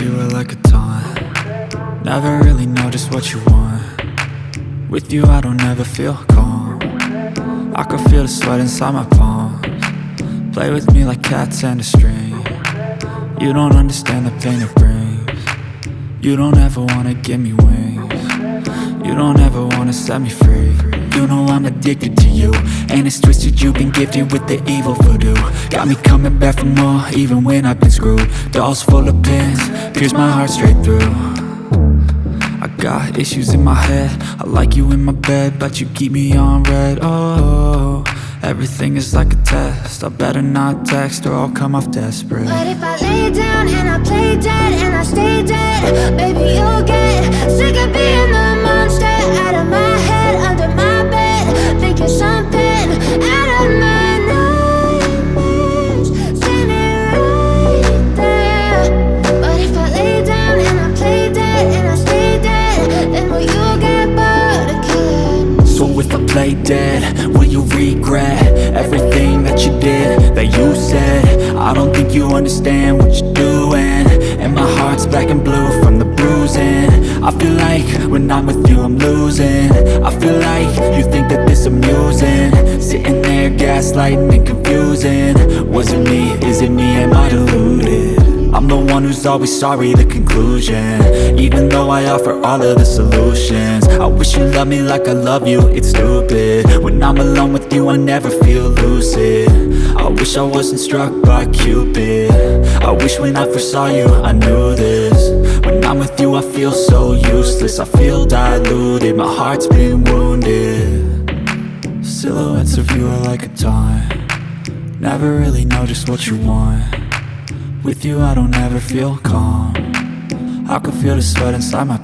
you are like a taunt. Never really know just what you want. With you I don't ever feel calm. I can feel the sweat inside my palms. Play with me like cats and a string. You don't understand the pain it brings. You don't ever wanna give me wings. You don't ever wanna set me free. You know I'm addicted to you, and it's twisted, you've been gifted with the evil voodoo. Got me coming back for more, even when I've been screwed. Dolls full of pins, pierce my heart straight through. I got issues in my head, I like you in my bed, but you keep me on red. Oh, everything is like a test, I better not text or I'll come off desperate. But if I lay down and I play dead and I stay dead, baby you'll get sick of being the monster out of my head, under my bed, thinking something out of my nightmares, standing right there. But if I lay down and I play dead and I stay dead, then will you get bored of killing? So if I play dead, will you regret everything that you did, that you said? I don't think you understand what you're doing, and my heart's black and blue from the bruising. I feel like when I'm with you I'm losing. I feel like you think that this amusing, sitting there gaslighting and confusing. Was it me? Is it me? Am I deluded? I'm the one who's always sorry, the conclusion. Even though I offer all of the solutions, I wish you loved me like I love you, it's stupid. When I'm alone with you I never feel lucid. I wish I wasn't struck by Cupid. I wish when I first saw you I knew this. When I'm with you I feel so useless, I feel diluted, my heart's been wounded. Silhouettes of you are like a taunt. Never really know just what you want. With you I don't ever feel calm. I can feel the sweat inside my